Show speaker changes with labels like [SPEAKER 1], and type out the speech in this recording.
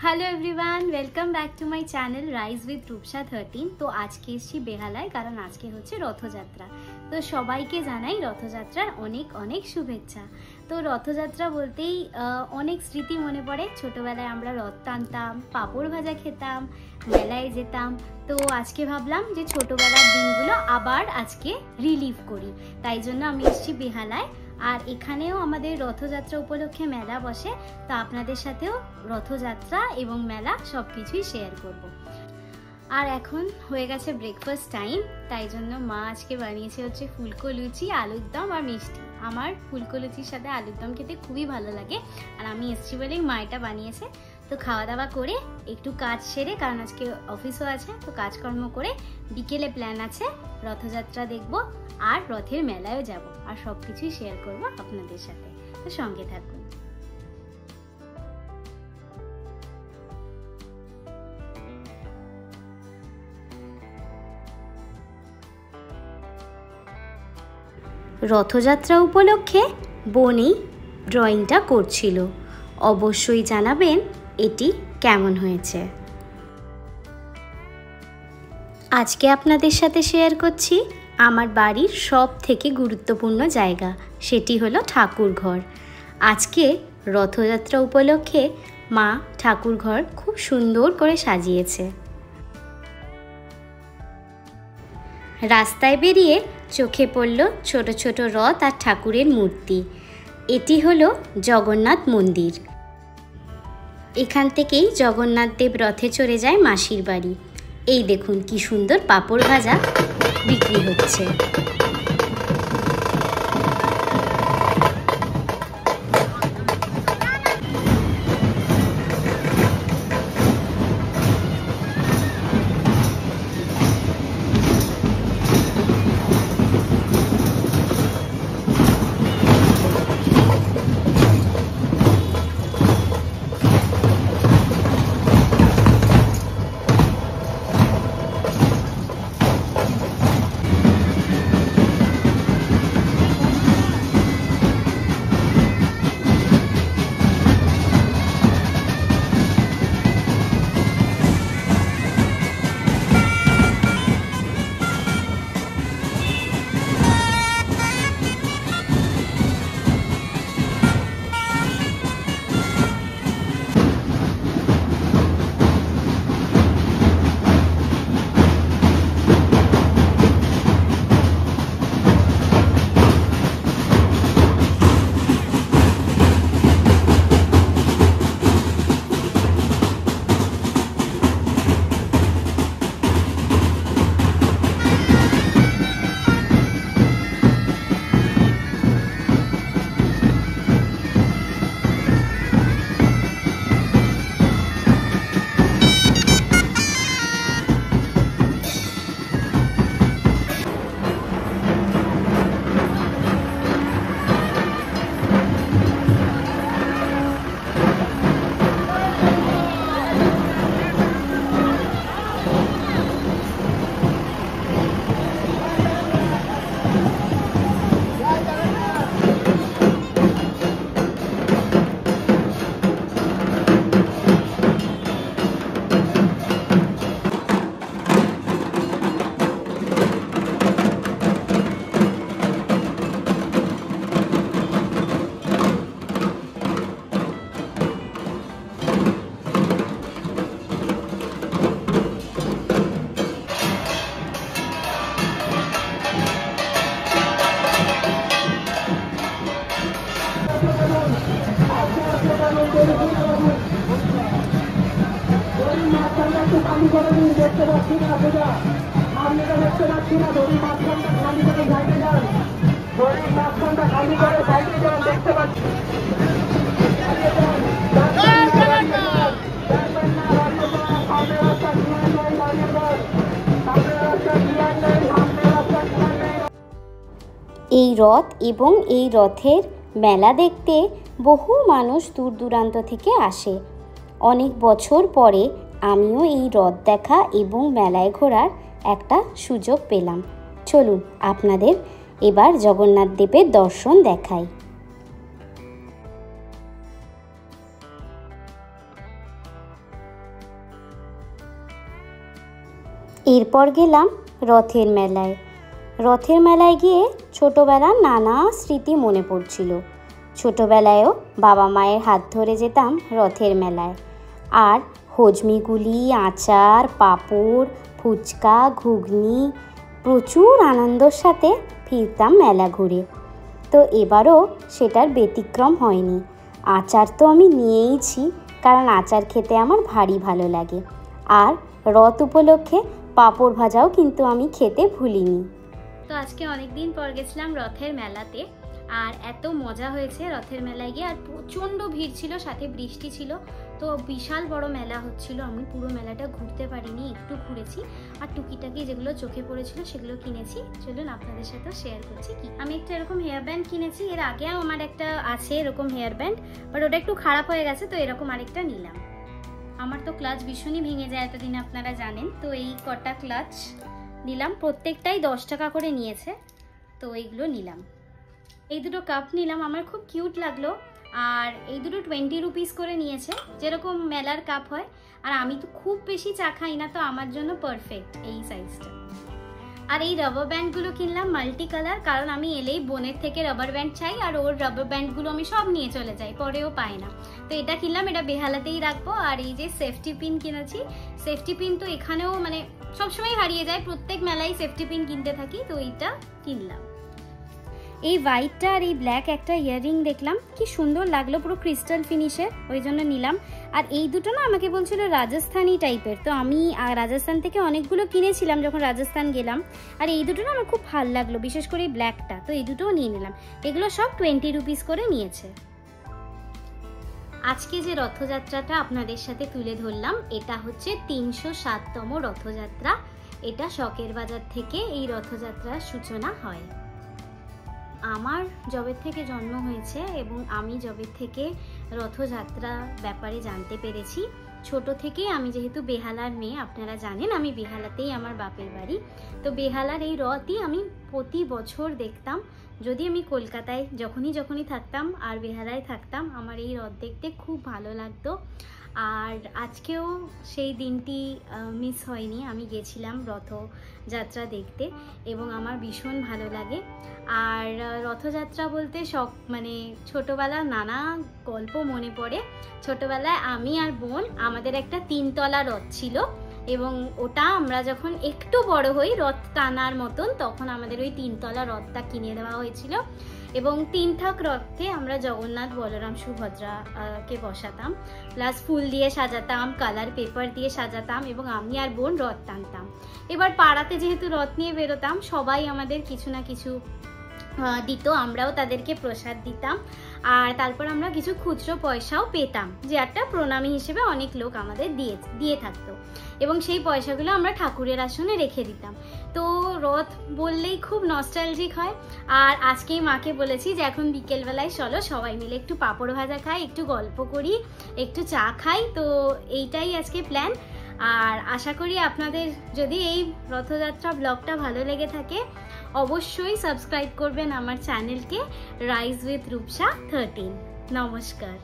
[SPEAKER 1] Hello everyone welcome back to my channel Rise with Rupsa 13। तो आज के एসেছি বেহালায় কারণ আজকে হচ্ছে রথযাত্রা। তো সবাইকে জানাই রথযাত্রার অনেক অনেক শুভেচ্ছা। তো রথযাত্রা বলতেই অনেক স্মৃতি মনে পড়ে। ছোটবেলায় আমরা রথ টানতাম, পাঁপড় ভাজা খেতাম, মেলায় যেতাম। তো আজকে ভাবলাম যে ছোটবেলার দিনগুলো আবার আজকে রিলিভ করি, তাই জন্য আমি এসেছি বেহালায়। আর এখানেও আমাদের রথযাত্রা উপলক্ষে মেলা বসে, তো আপনাদের সাথেও রথযাত্রা এবং মেলা সব কিছুই শেয়ার করব। আর এখন হয়ে গেছে ব্রেকফাস্ট টাইম, তাই জন্য মা আজকে বানিয়েছে হচ্ছে ফুলকো লুচি, আলুর দম আর মিষ্টি। আমার ফুলকো লুচির সাথে আলুর দম খেতে খুবই ভালো লাগে, আর আমি এসেছি বলেই মা এটা বানিয়েছে। তো খাওয়া দাওয়া করে একটু কাজ সেরে, কারণ আজকে অফিসও আছে, তো কাজকর্ম করে বিকেলে প্ল্যান আছে রথযাত্রা দেখব আর রথের মেলায়ও যাব, আর সব কিছুই শেয়ার করব আপনাদের সাথে। তো সঙ্গে থাকুন। রথযাত্রা উপলক্ষে বোনই ড্রয়িংটা করছিল। অবশ্যই জানাবেন এটি কেমন হয়েছে। আজকে আপনাদের সাথে শেয়ার করছি আমার বাড়ির সব থেকে গুরুত্বপূর্ণ জায়গা, সেটি হলো ঠাকুরঘর। আজকে রথযাত্রা উপলক্ষে মা ঠাকুরঘর খুব সুন্দর করে সাজিয়েছে। রাস্তায় বেরিয়ে চোখে পড়ল ছোট ছোট রথ আর ঠাকুরের মূর্তি। এটি হলো জগন্নাথ মন্দির। এখান থেকেই জগন্নাথ দেব রথে চড়ে যায় মাসির বাড়ি। এই দেখুন কি সুন্দর পাঁপড় ভাজা বিক্রি হচ্ছে। এই রথ এবং এই রথের মেলা দেখতে বহু মানুষ দূর দূরান্ত থেকে আসে। অনেক বছর পরে আমিও এই রথ দেখা এবং মেলায় ঘোরার একটা সুযোগ পেলাম। চলুন আপনাদের এবার জগন্নাথ দেবের দর্শন দেখাই। এরপর গেলাম রথের মেলায়। রথের মেলায় গিয়ে ছোটোবেলার নানা স্মৃতি মনে পড়ছিল। ছোটোবেলায়ও বাবা মায়ের হাত ধরে যেতাম রথের মেলায়, আর হজমিগুলি, আচার, পাঁপড়, ফুচকা, ঘুগনি প্রচুর আনন্দর সাথে ফিরতাম মেলা ঘুরে। তো এবারও সেটার ব্যতিক্রম হয়নি। আচার তো আমি নিয়েইছি, কারণ আচার খেতে আমার ভারী ভালো লাগে। আর রথ উপলক্ষে পাঁপড় ভাজাও কিন্তু আমি খেতে ভুলিনি। তো আজকে অনেক দিন পর গেছিলাম রথের মেলাতে, আর এত মজা হয়েছে রথের মেলায় গিয়ে। আর প্রচণ্ড ভিড় ছিল, সাথে বৃষ্টি ছিল, তো বিশাল বড় মেলা হচ্ছিল। আমি পুরো মেলাটা ঘুরতে পারিনি, একটু ঘুরেছি, আর টুকিটাকি যেগুলো চোখে পড়েছিল সেগুলো কিনেছি। চলুন আপনাদের সাথে শেয়ার করছি। কি আমি একটা এরকম হেয়ার ব্যান্ড কিনেছি। এর আগেও আমার একটা আছে এরকম হেয়ার ব্যান্ড, বাট ওটা একটু খারাপ হয়ে গেছে, তো এরকম আরেকটা নিলাম। আমার তো ক্লাচ ভীষণই ভেঙে যায় এতদিন, আপনারা জানেন। তো এই কটা ক্লাচ নিলাম, প্রত্যেকটাই 10 টাকা করে নিয়েছে, তো এইগুলো নিলাম। এই দুটো কাপ নিলাম, আমার খুব কিউট লাগলো। আর এই দুটো 20 রুপিস করে নিয়েছে, যেরকম মেলার কাপ হয়। আর আমি তো খুব বেশি চা খাই না, তো আমার জন্য পারফেক্ট এই সাইজটা। আর এই রাবার ব্যান্ডগুলো কিনলাম মাল্টি কালার, কারণ আমি এলেই বোনের থেকে রাবার ব্যান্ড চাই, আর ওর রাবার ব্যান্ডগুলো আমি সব নিয়ে চলে যাই, পরেও পাই না। তো এটা কিনলাম, এটা বেহালাতেই রাখবো। আর এই যে সেফটি পিন কিনেছি, সেফটি পিন তো এখানেও মানে সবসময় হারিয়ে যায়, প্রত্যেক মেলায় সেফটি পিন কিনতে থাকি, তো এইটা কিনলাম। এই হোয়াইটটা আর এই ব্ল্যাক একটা ইয়াররিং দেখলাম, কি সুন্দর লাগলো, পুরো ক্রিস্টাল ফিনিশের, ওই জন্য নিলাম। আর এই দুটো না আমাকে বলছিল রাজস্থানি টাইপের, তো আমি রাজস্থান থেকে অনেকগুলো কিনেছিলাম যখন রাজস্থান গেলাম। আর এই দুটো না আমার খুব ভালো লাগলো, বিশেষ করে এই ব্ল্যাকটা, তো এই দুটোও নিয়ে নিলাম। এগুলো সব 20 রুপিস করে নিয়েছে। আজকে যে রথযাত্রাটা আপনাদের সাথে তুলে ধরলাম, এটা হচ্ছে 307তম রথযাত্রা। এটা শখের বাজার থেকে এই রথযাত্রার সূচনা হয়। আমার যবে থেকে জন্ম হয়েছে এবং আমি যবে থেকে রথযাত্রা ব্যাপারে জানতে পেরেছি, ছোট থেকেই আমি যেহেতু বেহালার মেয়ে, আপনারা জানেন আমি বেহালাতেই আমার বাপের বাড়ি, তো বেহালার এই রথই আমি প্রতি বছর দেখতাম। যদি আমি কলকাতায় যখনই থাকতাম আর বেহালায় থাকতাম, আমার এই রথ দেখতে খুব ভালো লাগতো। আর আজকেও সেই দিনটি মিস হয়নি, আমি গেছিলাম রথযাত্রা দেখতে এবং আমার ভীষণ ভালো লাগে। আর রথযাত্রা বলতে মানে ছোটোবেলার নানা গল্প মনে পড়ে। ছোটোবেলায় আমি আর বোন, আমাদের একটা 3 তলা রথ ছিল, এবং ওটা আমরা যখন একটু বড় হই রথ টানার মতন, তখন আমাদের ওই 3 তলা রথটা কিনে দেওয়া হয়েছিল। এবং 3 থাক রথে আমরা জগন্নাথ, বলরাম, সুভদ্রাকে বসাতাম, প্লাস ফুল দিয়ে সাজাতাম, কালার পেপার দিয়ে সাজাতাম, এবং আমি আর বোন রথ টানতাম। এবার পাড়াতে যেহেতু রথ নিয়ে বেরোতাম, সবাই আমাদের কিছু না কিছু দিত, আমরাও তাদেরকে প্রসাদ দিতাম। আর তারপর আমরা কিছু খুচরো পয়সাও পেতাম, যে একটা প্রণামী হিসেবে অনেক লোক আমাদের দিয়ে থাকতো, এবং সেই পয়সাগুলো আমরা ঠাকুরের আসনে রেখে দিতাম। তো রথ বললেই খুব নস্টালজিক হয়। আর আজকেই মাকে বলেছি যে এখন বিকেলবেলায় চলো সবাই মিলে একটু পাঁপড় ভাজা খাই, একটু গল্প করি, একটু চা খাই। তো এইটাই আজকে প্ল্যান। আর আশা করি আপনাদের যদি এই রথযাত্রা ব্লগটা ভালো লেগে থাকে, অবশ্যই সাবস্ক্রাইব করবেন আমার চ্যানেলকে রাইজ উইথ রূপসা 13। নমস্কার।